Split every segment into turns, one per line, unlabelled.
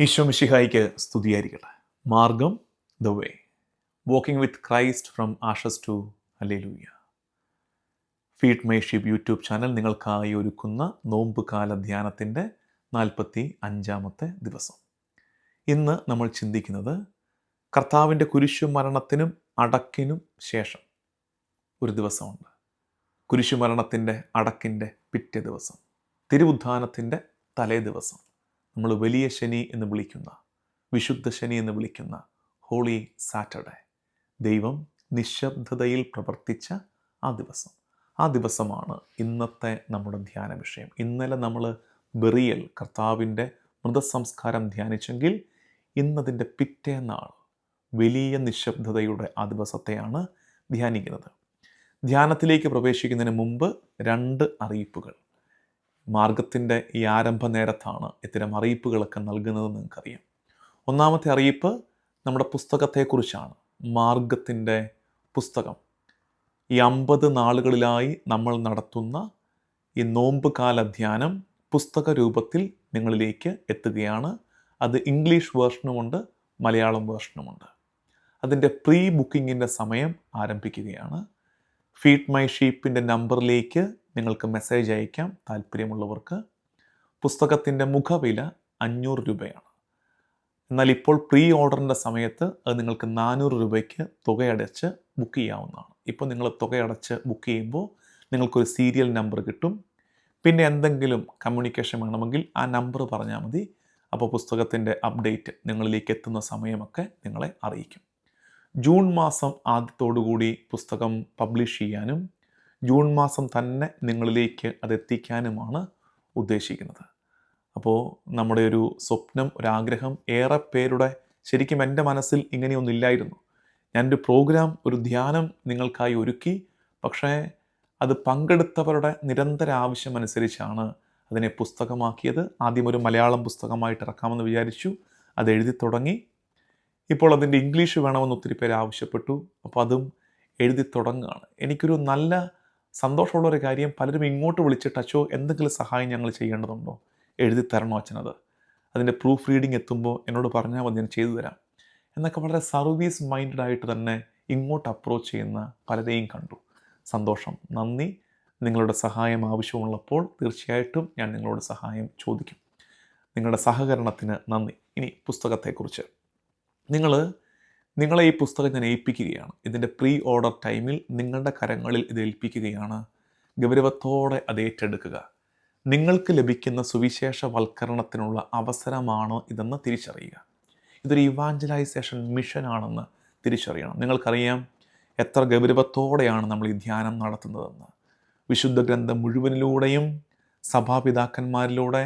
ഈശോ മിശിഹായിക്ക് സ്തുതിയായിരിക്കട്ടെ. മാർഗം, the way, walking with Christ from ashes to hallelujah. Feed my sheep YouTube channel നിങ്ങൾക്കായി ഒരുക്കുന്ന നോമ്പ് കാല ധ്യാനത്തിൻ്റെ 45-ാമത്തെ ദിവസം. ഇന്ന് നമ്മൾ ചിന്തിക്കുന്നത് കർത്താവിൻ്റെ കുരിശുമരണത്തിനും അടക്കിനും ശേഷം ഒരു ദിവസമുണ്ട്. കുരിശുമരണത്തിൻ്റെ അടക്കിൻ്റെ പിറ്റേ ദിവസം, തിരുവുദ്ധാനത്തിൻ്റെ തലേ ദിവസം, നമ്മൾ വലിയ ശനി എന്ന് വിളിക്കുന്ന, വിശുദ്ധ ശനി എന്ന് വിളിക്കുന്ന ഹോളി സാറ്റർഡേ, ദൈവം നിശബ്ദതയിൽ പ്രവർത്തിച്ച ആ ദിവസമാണ് ഇന്നത്തെ നമ്മുടെ ധ്യാന വിഷയം. ഇന്നലെ നമ്മൾ ബെറിയൽ, കർത്താവിൻ്റെ മൃതസംസ്കാരം ധ്യാനിച്ചെങ്കിൽ ഇന്നതിൻ്റെ പിറ്റേന്നാൾ വലിയ നിശബ്ദതയുടെ ആ ദിവസത്തെയാണ് ധ്യാനിക്കുന്നത്. ധ്യാനത്തിലേക്ക് പ്രവേശിക്കുന്നതിന് മുമ്പ് 2 അറിയിപ്പുകൾ. മാർഗത്തിൻ്റെ ഈ ആരംഭ നേരത്താണ് ഇത്തരം അറിയിപ്പുകളൊക്കെ നൽകുന്നത് നിങ്ങൾക്കറിയാം. ഒന്നാമത്തെ അറിയിപ്പ് നമ്മുടെ പുസ്തകത്തെക്കുറിച്ചാണ്. മാർഗത്തിൻ്റെ പുസ്തകം, ഈ 50 നാളുകളിലായി നമ്മൾ നടത്തുന്ന ഈ നോമ്പ് കാല ധ്യാനം പുസ്തക രൂപത്തിൽ നിങ്ങളിലേക്ക് എത്തുകയാണ്. അത് ഇംഗ്ലീഷ് വേർഷനുമുണ്ട്, മലയാളം വേർഷനുമുണ്ട്. അതിൻ്റെ പ്രീ ബുക്കിങ്ങിൻ്റെ സമയം ആരംഭിക്കുകയാണ്. ഫീഡ് മൈ ഷീപ്പിൻ്റെ നമ്പറിലേക്ക് നിങ്ങൾക്ക് മെസ്സേജ് അയക്കാം താല്പര്യമുള്ളവർക്ക്. പുസ്തകത്തിൻ്റെ മുഖവില 500 രൂപയാണ്. എന്നാൽ ഇപ്പോൾ പ്രീ ഓർഡറിൻ്റെ സമയത്ത് അത് നിങ്ങൾക്ക് 400 രൂപയ്ക്ക് തുകയടച്ച് ബുക്ക് ചെയ്യാവുന്നതാണ്. ഇപ്പോൾ നിങ്ങൾ തുകയടച്ച് ബുക്ക് ചെയ്യുമ്പോൾ നിങ്ങൾക്കൊരു സീരിയൽ നമ്പർ കിട്ടും. പിന്നെ എന്തെങ്കിലും കമ്മ്യൂണിക്കേഷൻ വേണമെങ്കിൽ ആ നമ്പർ പറഞ്ഞാൽ മതി. അപ്പോൾ പുസ്തകത്തിൻ്റെ അപ്ഡേറ്റ് നിങ്ങളിലേക്ക് എത്തുന്ന സമയമൊക്കെ നിങ്ങളെ അറിയിക്കും. ജൂൺ മാസം ആദ്യത്തോടുകൂടി പുസ്തകം പബ്ലിഷ് ചെയ്യാനും ജൂൺ മാസം തന്നെ നിങ്ങളിലേക്ക് അതെത്തിക്കാനുമാണ് ഉദ്ദേശിക്കുന്നത്. അപ്പോൾ നമ്മുടെ ഒരു സ്വപ്നം, ഒരാഗ്രഹം, ഏറെ പേരുടെ, ശരിക്കും എൻ്റെ മനസ്സിൽ ഇങ്ങനെയൊന്നില്ലായിരുന്നു. ഞാനൊരു പ്രോഗ്രാം, ഒരു ധ്യാനം നിങ്ങൾക്കായി ഒരുക്കി. പക്ഷേ അത് പങ്കെടുത്തവരുടെ നിരന്തര ആവശ്യമനുസരിച്ചാണ് അതിനെ പുസ്തകമാക്കിയത്. ആദ്യം ഒരു മലയാളം പുസ്തകമായിട്ട് ഇറക്കാമെന്ന് വിചാരിച്ചു. അത് എഴുതി തുടങ്ങി. ഇപ്പോൾ അതിൻ്റെ ഇംഗ്ലീഷ് വേണമെന്ന് ഒത്തിരി പേര് ആവശ്യപ്പെട്ടു. അപ്പോൾ അതും എഴുതി തുടങ്ങുകയാണ്. എനിക്കൊരു നല്ല സന്തോഷമുള്ളൊരു കാര്യം, പലരും ഇങ്ങോട്ട് വിളിച്ചിട്ട് അച്ചോ എന്തെങ്കിലും സഹായം ഞങ്ങൾ ചെയ്യേണ്ടതുണ്ടോ, എഴുതി തരണോ അച്ഛനത്, അതിൻ്റെ പ്രൂഫ് റീഡിങ് എത്തുമ്പോൾ എന്നോട് പറഞ്ഞാൽ മതി, ഞാൻ ചെയ്തു തരാം എന്നൊക്കെ വളരെ സർവീസ് മൈൻഡഡ് ആയിട്ട് തന്നെ ഇങ്ങോട്ട് അപ്രോച്ച് ചെയ്യുന്ന പലരെയും കണ്ടു. സന്തോഷം, നന്ദി. നിങ്ങളുടെ സഹായം ആവശ്യമുള്ളപ്പോൾ തീർച്ചയായിട്ടും ഞാൻ നിങ്ങളോട് സഹായം നിങ്ങളുടെ സഹകരണത്തിന് നന്ദി. ഇനി പുസ്തകത്തെക്കുറിച്ച്, നിങ്ങളെ ഈ പുസ്തകം ഞാൻ ഏൽപ്പിക്കുകയാണ്. ഇതിൻ്റെ പ്രീ ഓർഡർ ടൈമിൽ നിങ്ങളുടെ കരങ്ങളിൽ ഇത് ഏൽപ്പിക്കുകയാണ്. ഗൗരവത്തോടെ അത് ഏറ്റെടുക്കുക. നിങ്ങൾക്ക് ലഭിക്കുന്ന സുവിശേഷവൽക്കരണത്തിനുള്ള അവസരമാണ് ഇതെന്ന് തിരിച്ചറിയുക. ഇതൊരു ഇവാഞ്ചലൈസേഷൻ മിഷനാണെന്ന് തിരിച്ചറിയണം. നിങ്ങൾക്കറിയാം എത്ര ഗൗരവത്തോടെയാണ് നമ്മൾ ഈ ധ്യാനം നടത്തുന്നതെന്ന്. വിശുദ്ധ ഗ്രന്ഥം മുഴുവനിലൂടെയും സഭാപിതാക്കന്മാരിലൂടെ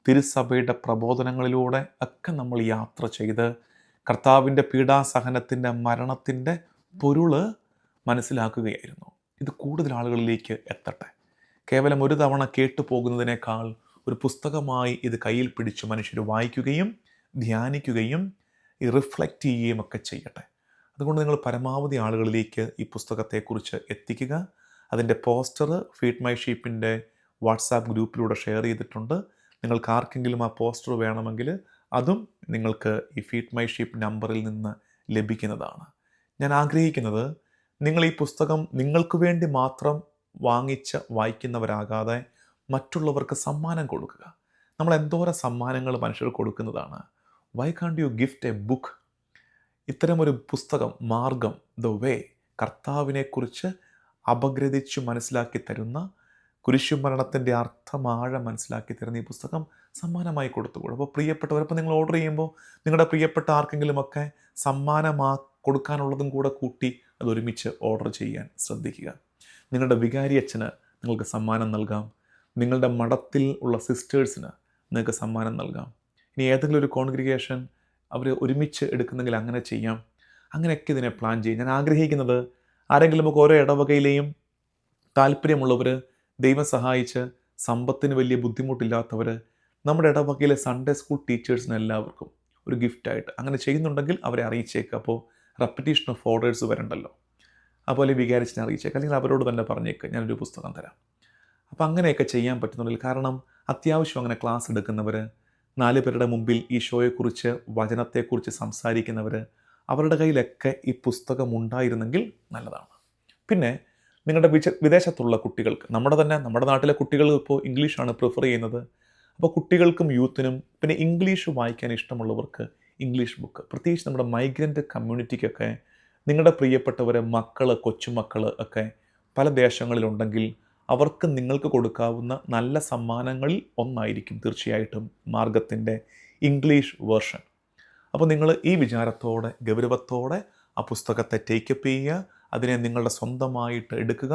തിരുസഭയുടെ പ്രബോധനങ്ങളിലൂടെ ഒക്കെ നമ്മൾ യാത്ര ചെയ്ത് കർത്താവിൻ്റെ പീഡാസഹനത്തിൻ്റെ, മരണത്തിൻ്റെ പൊരുള് മനസ്സിലാക്കുകയായിരുന്നു. ഇത് കൂടുതൽ ആളുകളിലേക്ക് എത്തട്ടെ. കേവലം ഒരു തവണ കേട്ടു പോകുന്നതിനേക്കാൾ ഒരു പുസ്തകമായി ഇത് കയ്യിൽ പിടിച്ച് മനുഷ്യർ വായിക്കുകയും ധ്യാനിക്കുകയും റിഫ്ലക്റ്റ് ചെയ്യുകയും ഒക്കെ ചെയ്യട്ടെ. അതുകൊണ്ട് നിങ്ങൾ പരമാവധി ആളുകളിലേക്ക് ഈ പുസ്തകത്തെക്കുറിച്ച് എത്തിക്കുക. അതിൻ്റെ പോസ്റ്റർ ഫീഡ് മൈ ഷീപ്പിൻ്റെ വാട്സാപ്പ് ഗ്രൂപ്പിലൂടെ ഷെയർ ചെയ്തിട്ടുണ്ട്. നിങ്ങൾക്ക് ആർക്കെങ്കിലും ആ പോസ്റ്റർ വേണമെങ്കിൽ അതും നിങ്ങൾക്ക് ഈ ഫീഡ് മൈ ഷീപ്പ് നമ്പറിൽ നിന്ന് ലഭിക്കുന്നതാണ്. ഞാൻ ആഗ്രഹിക്കുന്നത് നിങ്ങൾ ഈ പുസ്തകം നിങ്ങൾക്ക് വേണ്ടി മാത്രം വായിക്കുന്നവരാകാതെ മറ്റുള്ളവർക്ക് സമ്മാനം കൊടുക്കുക. നമ്മൾ എന്തോരം സമ്മാനങ്ങൾ മനുഷ്യർ കൊടുക്കുന്നതാണ്. വൈ കാണ്ട് യു ഗിഫ്റ്റ് എ ബുക്ക്? ഇത്തരമൊരു പുസ്തകം, മാർഗം, ദ വേ, കർത്താവിനെക്കുറിച്ച് അപഗ്രഥിച്ചു മനസ്സിലാക്കി തരുന്ന, കുരിശുമരണത്തിൻ്റെ അർത്ഥമാഴം മനസ്സിലാക്കി തരുന്ന ഈ പുസ്തകം സമ്മാനമായി കൊടുത്തുകൂടും. അപ്പോൾ പ്രിയപ്പെട്ടവരപ്പോൾ നിങ്ങൾ ഓർഡർ ചെയ്യുമ്പോൾ നിങ്ങളുടെ പ്രിയപ്പെട്ട ആർക്കെങ്കിലുമൊക്കെ കൊടുക്കാനുള്ളതും കൂടെ കൂട്ടി അതൊരുമിച്ച് ഓർഡർ ചെയ്യാൻ ശ്രദ്ധിക്കുക. നിങ്ങളുടെ വികാരി അച്ഛന് നിങ്ങൾക്ക് സമ്മാനം നൽകാം. നിങ്ങളുടെ മഠത്തിൽ ഉള്ള സിസ്റ്റേഴ്സിന് നിങ്ങൾക്ക് സമ്മാനം നൽകാം. ഇനി ഏതെങ്കിലും ഒരു കോൺഗ്രിഗേഷൻ അവർ ഒരുമിച്ച് എടുക്കുന്നെങ്കിൽ അങ്ങനെ ചെയ്യാം. അങ്ങനെയൊക്കെ ഇതിനെ പ്ലാൻ ചെയ്യും. ഞാൻ ആഗ്രഹിക്കുന്നത് ആരെങ്കിലുമൊക്കെ ഓരോ ഇടവകയിലെയും താല്പര്യമുള്ളവർ, ദൈവം സഹായിച്ച് സമ്പത്തിന് വലിയ ബുദ്ധിമുട്ടില്ലാത്തവർ, നമ്മുടെ ഇടവകയിലെ സൺഡേ സ്കൂൾ ടീച്ചേഴ്സിന് എല്ലാവർക്കും ഒരു ഗിഫ്റ്റായിട്ട് അങ്ങനെ ചെയ്യുന്നുണ്ടെങ്കിൽ അവരെ അറിയിച്ചേക്കുക. അപ്പോൾ റെപ്പറ്റീഷൻ ഓഫ് ഓർഡേഴ്സ് വരണ്ടല്ലോ. അതുപോലെ വികാരിച്ചിനെ അറിയിച്ചേക്കുക, അല്ലെങ്കിൽ അവരോട് തന്നെ പറഞ്ഞേക്കുക ഞാനൊരു പുസ്തകം തരാം. അപ്പോൾ അങ്ങനെയൊക്കെ ചെയ്യാൻ പറ്റുന്നുണ്ടെങ്കിൽ, കാരണം അത്യാവശ്യം അങ്ങനെ ക്ലാസ് എടുക്കുന്നവർ, 4 പേരുടെ മുമ്പിൽ ഈശോയെക്കുറിച്ച് വചനത്തെക്കുറിച്ച് സംസാരിക്കുന്നവർ, അവരുടെ കയ്യിലൊക്കെ ഈ പുസ്തകം ഉണ്ടായിരുന്നെങ്കിൽ നല്ലതാണ്. പിന്നെ നിങ്ങളുടെ വിദേശത്തുള്ള കുട്ടികൾക്ക്, നമ്മുടെ നാട്ടിലെ കുട്ടികൾ ഇപ്പോൾ ഇംഗ്ലീഷാണ് പ്രിഫർ ചെയ്യുന്നത്. അപ്പോൾ കുട്ടികൾക്കും യൂത്തിനും പിന്നെ ഇംഗ്ലീഷ് വായിക്കാൻ ഇഷ്ടമുള്ളവർക്ക് ഇംഗ്ലീഷ് ബുക്ക്, പ്രത്യേകിച്ച് നമ്മുടെ മൈഗ്രൻ്റ് കമ്മ്യൂണിറ്റിക്കൊക്കെ നിങ്ങളുടെ പ്രിയപ്പെട്ടവരെ കൊച്ചുമക്കൾ ഒക്കെ പല ദേശങ്ങളിലുണ്ടെങ്കിൽ അവർക്ക് നിങ്ങൾക്ക് കൊടുക്കാവുന്ന നല്ല സമ്മാനങ്ങളിൽ ഒന്നായിരിക്കും തീർച്ചയായിട്ടും മാർഗത്തിൻ്റെ ഇംഗ്ലീഷ് വേർഷൻ. അപ്പോൾ നിങ്ങൾ ഈ വിചാരത്തോടെ ഗൗരവത്തോടെ ആ പുസ്തകത്തെ ടേക്കപ്പ് ചെയ്യുക, അതിനെ നിങ്ങളുടെ സ്വന്തമായിട്ട് എടുക്കുക,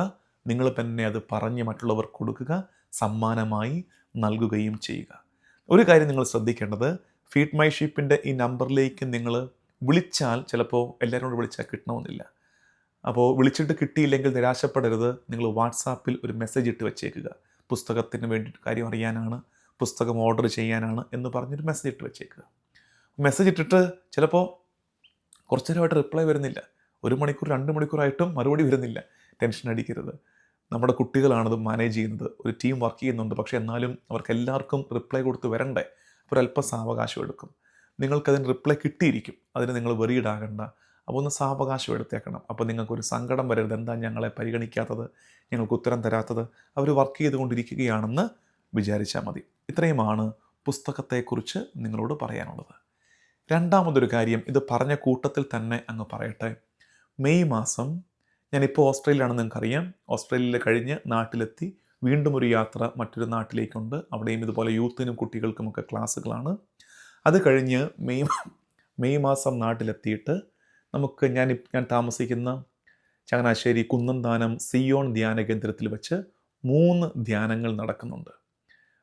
നിങ്ങൾ തന്നെ അത് പറഞ്ഞ് മറ്റുള്ളവർക്ക് കൊടുക്കുക, സമ്മാനമായി നൽകുകയും ചെയ്യുക. ഒരു കാര്യം നിങ്ങൾ ശ്രദ്ധിക്കേണ്ടത്, ഫീഡ് മൈ ഷീപ്പിൻ്റെ ഈ നമ്പറിലേക്ക് നിങ്ങൾ വിളിച്ചാൽ ചിലപ്പോൾ എല്ലാവരും കൂടെ വിളിച്ചാൽ കിട്ടണമെന്നില്ല. അപ്പോൾ വിളിച്ചിട്ട് കിട്ടിയില്ലെങ്കിൽ നിരാശപ്പെടരുത്. നിങ്ങൾ വാട്സാപ്പിൽ ഒരു മെസ്സേജ് ഇട്ട് വെച്ചേക്കുക. പുസ്തകത്തിന് വേണ്ടിയിട്ട് കാര്യം അറിയാനാണ്, പുസ്തകം ഓർഡർ ചെയ്യാനാണ് എന്ന് പറഞ്ഞൊരു മെസ്സേജ് ഇട്ട് വെച്ചേക്കുക. മെസ്സേജ് ഇട്ടിട്ട് ചിലപ്പോൾ കുറച്ച് നേരമായിട്ട് റിപ്ലൈ വരുന്നില്ല, 1 മണിക്കൂർ 2 മണിക്കൂറായിട്ടും മറുപടി വരുന്നില്ല. ടെൻഷൻ അടിക്കരുത്. നമ്മുടെ കുട്ടികളാണത് മാനേജ് ചെയ്യുന്നത്, ഒരു ടീം വർക്ക് ചെയ്യുന്നുണ്ട്. പക്ഷേ എന്നാലും അവർക്ക് എല്ലാവർക്കും റിപ്ലൈ കൊടുത്ത് വരണ്ടേ, അപ്പോൾ അല്പം സാവകാശം എടുക്കും. നിങ്ങൾക്കതിന് റിപ്ലൈ കിട്ടിയിരിക്കും, അതിന് നിങ്ങൾ വെറിയിഡ് ആകണ്ട. അപ്പോൾ ഒന്ന് സാവകാശം എടുത്തേക്കണം. അപ്പോൾ നിങ്ങൾക്കൊരു സങ്കടം വരരുത്, എന്താ ഞങ്ങളെ പരിഗണിക്കാത്തത്, ഞങ്ങൾക്ക് ഉത്തരം തരാത്തത്, അവർ വർക്ക് ചെയ്തുകൊണ്ടിരിക്കുകയാണെന്ന് വിചാരിച്ചാൽ മതി. ഇത്രയുമാണ് പുസ്തകത്തെക്കുറിച്ച് നിങ്ങളോട് പറയാനുള്ളത്. രണ്ടാമതൊരു കാര്യം, ഇത് പറഞ്ഞ കൂട്ടത്തിൽ തന്നെ അങ്ങ് പറയട്ടെ. മെയ് മാസം ഞാനിപ്പോൾ ഓസ്ട്രേലിയയിലാണെന്ന് നിങ്ങൾക്കറിയാം. ഓസ്ട്രേലിയയിൽ കഴിഞ്ഞ് നാട്ടിലെത്തി വീണ്ടും ഒരു യാത്ര മറ്റൊരു നാട്ടിലേക്കുണ്ട്. അവിടെയും ഇതുപോലെ യൂത്തിനും കുട്ടികൾക്കുമൊക്കെ ക്ലാസ്സുകളാണ്. അത് കഴിഞ്ഞ് മെയ് മാസം നാട്ടിലെത്തിയിട്ട് നമുക്ക് ഞാൻ താമസിക്കുന്ന ചങ്ങനാശ്ശേരി കുന്നന്താനം സിയോൺ ധ്യാന കേന്ദ്രത്തിൽ വെച്ച് 3 ധ്യാനങ്ങൾ നടക്കുന്നുണ്ട്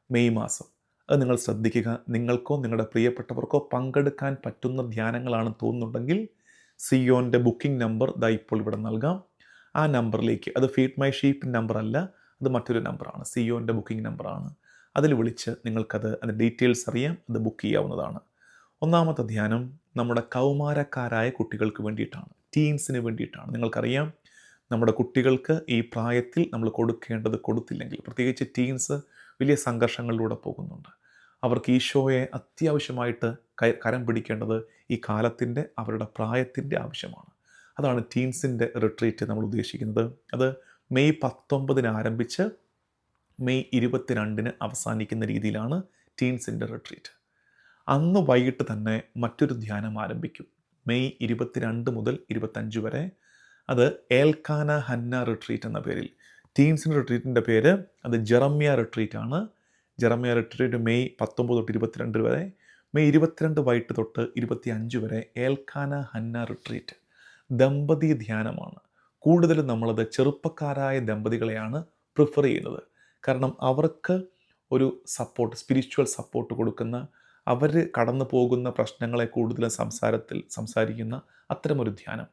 മെയ് മാസം. അത് നിങ്ങൾ ശ്രദ്ധിക്കുക. നിങ്ങൾക്കോ നിങ്ങളുടെ പ്രിയപ്പെട്ടവർക്കോ പങ്കെടുക്കാൻ പറ്റുന്ന ധ്യാനങ്ങളാണ് തോന്നുന്നുണ്ടെങ്കിൽ സിയോൻ്റെ ബുക്കിംഗ് നമ്പർ ഇപ്പോൾ ഇവിടെ നൽകാം. ആ നമ്പറിലേക്ക്, അത് ഫീഡ് മൈ ഷീപ്പ് നമ്പർ അല്ല, അത് മറ്റൊരു നമ്പറാണ്, സിയോൻ്റെ ബുക്കിംഗ് നമ്പറാണ്. അതിൽ വിളിച്ച് അതിൻ്റെ ഡീറ്റെയിൽസ് അറിയാം, അത് ബുക്ക് ചെയ്യാവുന്നതാണ്. ഒന്നാമത്തെ ധ്യാനം നമ്മുടെ കൗമാരക്കാരായ കുട്ടികൾക്ക് വേണ്ടിയിട്ടാണ്, ടീൻസിന് വേണ്ടിയിട്ടാണ്. നിങ്ങൾക്കറിയാം, നമ്മുടെ കുട്ടികൾക്ക് ഈ പ്രായത്തിൽ നമ്മൾ കൊടുക്കേണ്ടത് കൊടുത്തില്ലെങ്കിൽ, പ്രത്യേകിച്ച് ടീൻസ് വലിയ സംഘർഷങ്ങളിലൂടെ പോകുന്നുണ്ട്. അവർക്ക് ഈശോയെ അത്യാവശ്യമായിട്ട് കരം പിടിക്കേണ്ടത് ഈ കാലത്തിൻ്റെ അവരുടെ പ്രായത്തിൻ്റെ ആവശ്യമാണ്. അതാണ് ടീൻസിൻ്റെ റിട്രീറ്റ് നമ്മൾ ഉദ്ദേശിക്കുന്നത്. അത് മെയ് 19 ആരംഭിച്ച് മെയ് 22 അവസാനിക്കുന്ന രീതിയിലാണ് ടീൻസിൻ്റെ റിട്രീറ്റ്. അന്ന് വൈകിട്ട് തന്നെ മറ്റൊരു ധ്യാനം ആരംഭിക്കും, മെയ് 22 മുതൽ 25 വരെ. അത് ഏൽക്കാന ഹന്ന റിട്രീറ്റ് എന്ന പേരിൽ. ടീൻസിൻ്റെ റിട്രീറ്റിൻ്റെ പേര് അത് ജെറമ്യ റിട്രീറ്റ് ആണ്. ജെറമ്യ റിട്രീറ്റ് മെയ് 19 തൊട്ട് 22 വരെ. മെയ് 22 വൈകിട്ട് തൊട്ട് 25 വരെ ഏൽക്കാന ഹന്ന റിട്രീറ്റ്. ദമ്പതി ധ്യാനമാണ്. കൂടുതലും നമ്മളത് ചെറുപ്പക്കാരായ ദമ്പതികളെയാണ് പ്രിഫർ ചെയ്യുന്നത്. കാരണം അവർക്ക് ഒരു സപ്പോർട്ട്, സ്പിരിച്വൽ സപ്പോർട്ട് കൊടുക്കുന്ന, അവർ കടന്നു പോകുന്ന പ്രശ്നങ്ങളെ കൂടുതലും സംസാരിക്കുന്ന അത്തരമൊരു ധ്യാനം.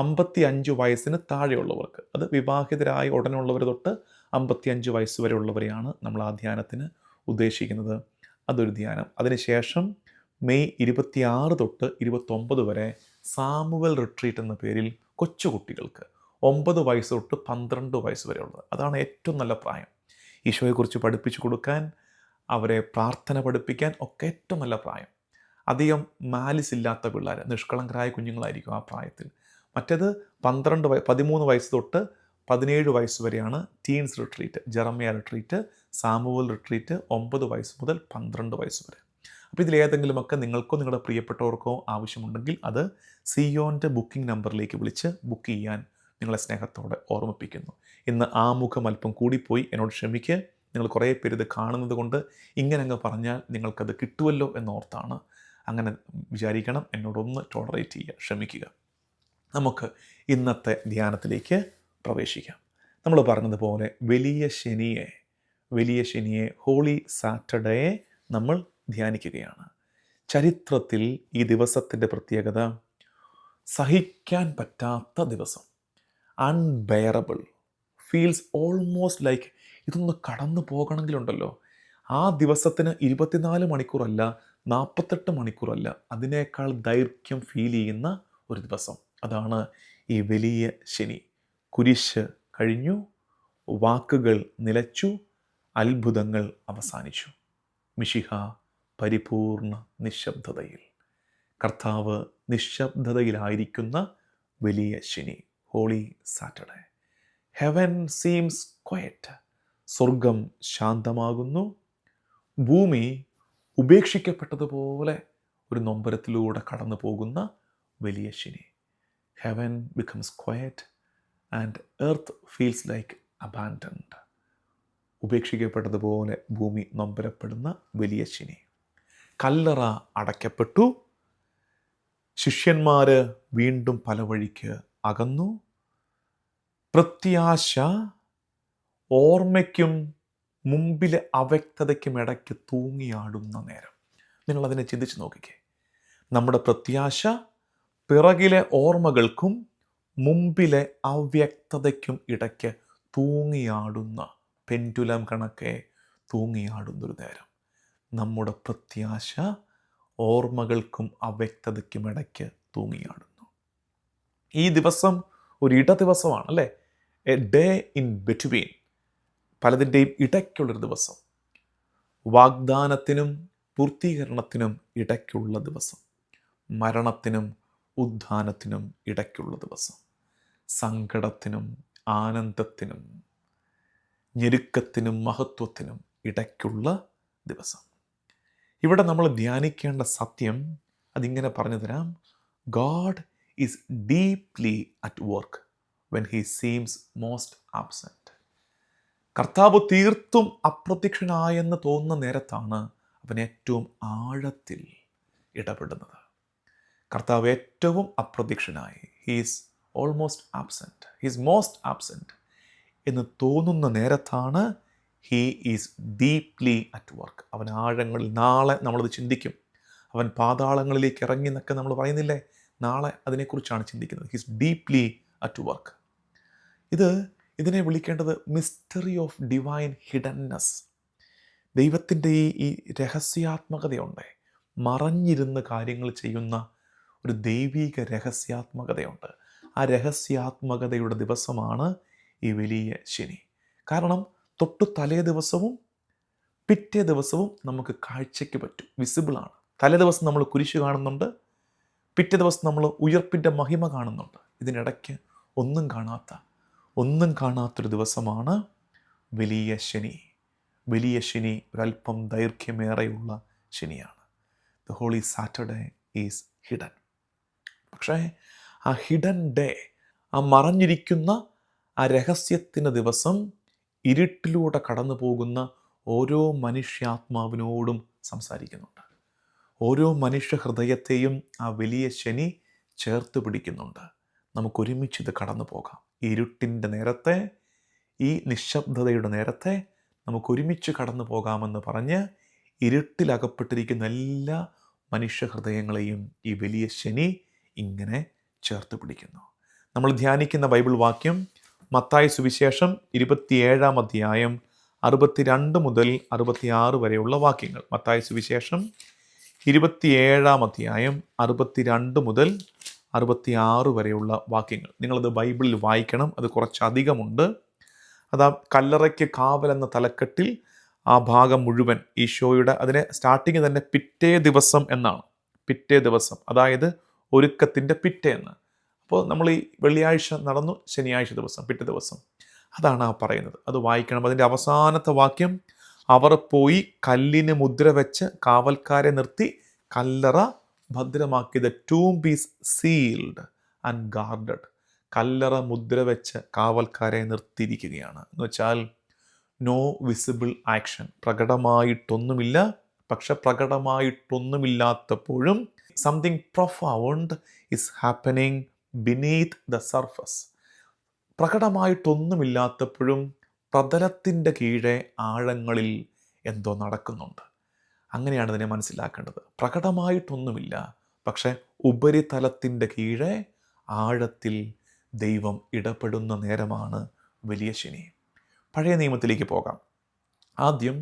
55 വയസ്സിന് താഴെയുള്ളവർക്ക്, അത് വിവാഹിതരായ ഉടനെയുള്ളവർ തൊട്ട് 55 വയസ്സ് വരെ ഉള്ളവരെയാണ് നമ്മൾ ആ ധ്യാനത്തിന് ഉദ്ദേശിക്കുന്നത്. അതൊരു ധ്യാനം. അതിനുശേഷം മെയ് 26 തൊട്ട് 29 വരെ സാമുവൽ റിട്രീറ്റ് എന്ന പേരിൽ കൊച്ചുകുട്ടികൾക്ക് 9 വയസ്സ് തൊട്ട് 12 വയസ്സ് വരെ ഉള്ളത്. അതാണ് ഏറ്റവും നല്ല പ്രായം. ഈശോയെക്കുറിച്ച് പഠിപ്പിച്ചു കൊടുക്കാൻ, അവരെ പ്രാർത്ഥന പഠിപ്പിക്കാൻ ഒക്കെ ഏറ്റവും നല്ല പ്രായം. അധികം മാലിസ് ഇല്ലാത്ത പിള്ളേർ, നിഷ്കളങ്കരായ കുഞ്ഞുങ്ങളായിരിക്കും ആ പ്രായത്തിൽ. മറ്റേത് 13 വയസ്സ് തൊട്ട് 17 വയസ്സ് വരെയാണ് teens retreat, Jeremiah retreat. Samuel retreat 9 വയസ്സ് മുതൽ 12 വയസ്സ് വരെ. അപ്പോൾ ഇതിലേതെങ്കിലുമൊക്കെ നിങ്ങൾക്കോ നിങ്ങളുടെ പ്രിയപ്പെട്ടവർക്കോ ആവശ്യമുണ്ടെങ്കിൽ അത് സിയോൻ്റെ ബുക്കിംഗ് നമ്പറിലേക്ക് വിളിച്ച് ബുക്ക് ചെയ്യാൻ നിങ്ങളെ സ്നേഹത്തോടെ ഓർമ്മിപ്പിക്കുന്നു. ഇന്ന് ആമുഖം അല്പം കൂടിപ്പോയി, എന്നോട് ക്ഷമിക്കുക. നിങ്ങൾ കുറേ പേര് ഇത് കാണുന്നത് കൊണ്ട് ഇങ്ങനെ അങ്ങ് പറഞ്ഞാൽ നിങ്ങൾക്കത് കിട്ടുമല്ലോ എന്നോർത്താണ്. അങ്ങനെ വിചാരിക്കണം, എന്നോടൊന്ന് ടോളറേറ്റ് ചെയ്യുക, ക്ഷമിക്കുക. നമുക്ക് ഇന്നത്തെ ധ്യാനത്തിലേക്ക് പ്രവേശിക്കാം. നമ്മൾ പറഞ്ഞതുപോലെ വലിയ ശനിയെ ഹോളി സാറ്റർഡേയെ നമ്മൾ ധ്യാനിക്കുകയാണ്. ചരിത്രത്തിൽ ഈ ദിവസത്തിൻ്റെ പ്രത്യേകത സഹിക്കാൻ പറ്റാത്ത ദിവസം, അൺബെയറബിൾ, ഫീൽസ് ഓൾമോസ്റ്റ് ലൈക്ക് ഇതൊന്ന് കടന്നു പോകണമെങ്കിലുണ്ടല്ലോ ആ ദിവസത്തിന് 24 മണിക്കൂറല്ല, 48 മണിക്കൂറല്ല, അതിനേക്കാൾ ദൈർഘ്യം ഫീൽ ചെയ്യുന്ന ഒരു ദിവസം. അതാണ് ഈ വലിയ ശനി. കുരിശ് കഴിഞ്ഞു, വാക്കുകൾ നിലച്ചു, അത്ഭുതങ്ങൾ അവസാനിച്ചു. മിശിഹ പരിപൂർണ നിശബ്ദതയിൽ. കർത്താവ് നിശബ്ദതയിലായിരിക്കുന്ന വലിയ ശനി, holy Saturday. Heaven seems quiet. സ്വർഗം ശാന്തമാകുന്നു. ഭൂമി ഉപേക്ഷിക്കപ്പെട്ടതുപോലെ ഒരു നൊമ്പരത്തിലൂടെ കടന്നു പോകുന്ന വലിയ ശനി. Heaven becomes quiet and earth feels like abandoned. ഉപേക്ഷിക്കപ്പെട്ടതുപോലെ ഭൂമി നൊമ്പരപ്പെടുന്ന വലിയ ശനി. കല്ലറ അടയ്ക്കപ്പെട്ടു. ശിഷ്യന്മാർ വീണ്ടും പല വഴിക്ക് അകന്നു. പ്രത്യാശ ഓർമ്മയ്ക്കും മുമ്പിലെ അവ്യക്തതയ്ക്കും ഇടയ്ക്ക് തൂങ്ങിയാടുന്ന നേരം. നിങ്ങളതിനെ ചിന്തിച്ച് നോക്കിക്കേ. നമ്മുടെ പ്രത്യാശ പിറകിലെ ഓർമ്മകൾക്കും മുമ്പിലെ അവ്യക്തതയ്ക്കും ഇടയ്ക്ക് തൂങ്ങിയാടുന്ന, പെൻഡുലം കണക്കെ തൂങ്ങിയാടുന്നൊരു നേരം. നമ്മുടെ പ്രത്യാശ ഓർമ്മകൾക്കും അവ്യക്തതയ്ക്കും ഇടയ്ക്ക് തൂങ്ങിയാടുന്നു. ഈ ദിവസം ഒരു ദിവസമാണ് അല്ലേ? A day in between. പലതിൻ്റെയും ഇടയ്ക്കുള്ളൊരു ദിവസം. വാഗ്ദാനത്തിനും പൂർത്തീകരണത്തിനും ഇടയ്ക്കുള്ള ദിവസം. മരണത്തിനും ഉദ്ധാനത്തിനും ഇടയ്ക്കുള്ള ദിവസം. സങ്കടത്തിനും ആനന്ദത്തിനും ഞെരുക്കത്തിനും മഹത്വത്തിനും ഇടയ്ക്കുള്ള ദിവസം. ഇവിടെ നമ്മൾ ധ്യാനിക്കേണ്ട സത്യം അതിങ്ങനെ പറഞ്ഞു തരാം. God is deeply at work when he seems most absent. കർത്താവ് തീർത്തും അപ്രത്യക്ഷനായെന്ന് തോന്നുന്ന നേരത്താണ് അവൻ ഏറ്റവും ആഴത്തിൽ ഇടപെടുന്നത്. കർത്താവ് ഏറ്റവും അപ്രത്യക്ഷനായി, he's almost absent, he's most absent എന്ന് തോന്നുന്ന നേരത്താണ് he is deeply at work. അവൻ ആഴങ്ങളിൽ, നാളെ നമ്മളത് ചിന്തിക്കും, അവൻ പാതാളങ്ങളിലേക്ക് ഇറങ്ങി എന്നൊക്കെ നമ്മൾ പറയുന്നില്ലേ, നാളെ അതിനെക്കുറിച്ചാണ് ചിന്തിക്കുന്നത്. He's deeply at work. ഇതിനെ വിളിക്കേണ്ടത് മിസ്റ്ററി ഓഫ് ഡിവൈൻ ഹിഡൻനെസ്. ദൈവത്തിൻ്റെ ഈ രഹസ്യാത്മകതയുണ്ട്. മറഞ്ഞിരുന്ന് കാര്യങ്ങൾ ചെയ്യുന്ന ഒരു ദൈവിക രഹസ്യാത്മകതയുണ്ട്. ആ രഹസ്യാത്മകതയുടെ ദിവസമാണ് ഈ വലിയ ശനി. കാരണം തൊട്ടു തലേ ദിവസവും പിറ്റേ ദിവസവും നമുക്ക് കാഴ്ചയ്ക്ക് പറ്റും, വിസിബിളാണ്. തലേ ദിവസം നമ്മൾ കുരിശ് കാണുന്നുണ്ട്, പിറ്റേ ദിവസം നമ്മൾ ഉയർപ്പിൻ്റെ മഹിമ കാണുന്നുണ്ട്. ഇതിനിടയ്ക്ക് ഒന്നും കാണാത്തൊരു ദിവസമാണ് വലിയ ശനി. വലിയ ശനി ഒരല്പം ദൈർഘ്യമേറെയുള്ള ശനിയാണ്. The holy Saturday is hidden. പക്ഷേ ആ ഹിഡൻ ഡേ, ആ മറഞ്ഞിരിക്കുന്ന ആ രഹസ്യത്തിൻ്റെ ദിവസം ഇരുട്ടിലൂടെ കടന്നു പോകുന്ന ഓരോ മനുഷ്യാത്മാവിനോടും സംസാരിക്കുന്നുണ്ട്. ഓരോ മനുഷ്യ ഹൃദയത്തെയും ആ വലിയ ശനി ചേർത്ത് പിടിക്കുന്നുണ്ട്. നമുക്കൊരുമിച്ചിത് കടന്നു പോകാം. ഈ ഇരുട്ടിൻ്റെ നേരത്തെ, ഈ നിശബ്ദതയുടെ നേരത്തെ നമുക്കൊരുമിച്ച് കടന്നു പോകാമെന്ന് പറഞ്ഞ് ഇരുട്ടിലകപ്പെട്ടിരിക്കുന്ന എല്ലാ മനുഷ്യ ഹൃദയങ്ങളെയും ഈ വലിയ ശനി ഇങ്ങനെ ചേർത്ത് പിടിക്കുന്നു. നമ്മൾ ധ്യാനിക്കുന്ന ബൈബിൾ വാക്യം മത്തായി സുവിശേഷം 27-ാം അധ്യായം 62 മുതൽ 66 വരെയുള്ള വാക്യങ്ങൾ. മത്തായി സുവിശേഷം 27-ാം അധ്യായം 62 മുതൽ 66 വരെയുള്ള വാക്യങ്ങൾ. നിങ്ങളത് ബൈബിളിൽ വായിക്കണം. അത് കുറച്ചധികമുണ്ട്. അത് ആ കല്ലറയ്ക്ക് കാവൽ എന്ന തലക്കെട്ടിൽ ആ ഭാഗം മുഴുവൻ ഈശോയുടെ, അതിനെ സ്റ്റാർട്ടിങ് തന്നെ പിറ്റേ ദിവസം എന്നാണ്. പിറ്റേ ദിവസം, അതായത് ഒരുക്കത്തിൻ്റെ പിറ്റേന്ന്. അപ്പോൾ നമ്മൾ ഈ വെള്ളിയാഴ്ച നടന്നു, ശനിയാഴ്ച ദിവസം, പിറ്റേ ദിവസം, അതാണ് ആ പറയുന്നത്. അത് വായിക്കണം. അതിൻ്റെ അവസാനത്തെ വാക്യം, അവർ പോയി കല്ലിന് മുദ്ര വെച്ച് കാവൽക്കാരെ നിർത്തി കല്ലറ ഭദ്രമാക്കി. The tomb is sealed and guarded. കല്ലറ മുദ്ര വെച്ച് കാവൽക്കാരെ നിർത്തിയിരിക്കുകയാണ്. എന്ന് വെച്ചാൽ നോ വിസിബിൾ ആക്ഷൻ. പ്രകടമായിട്ടൊന്നുമില്ല. പക്ഷെ പ്രകടമായിട്ടൊന്നുമില്ലാത്തപ്പോഴും something profound is happening beneath the surface. പ്രകടമായിട്ടൊന്നുമില്ലാത്തപ്പോഴും പ്രതലത്തിൻ്റെ കീഴെ ആഴങ്ങളിൽ എന്തോ നടക്കുന്നുണ്ട്. അങ്ങനെയാണ് ഇതിനെ മനസ്സിലാക്കേണ്ടത്. പ്രകടമായിട്ടൊന്നുമില്ല, പക്ഷെ ഉപരിതലത്തിൻ്റെ കീഴെ ആഴത്തിൽ ദൈവം ഇടപെടുന്ന നേരമാണ് വലിയ ശനി. പഴയ നിയമത്തിലേക്ക് പോകാം. ആദ്യം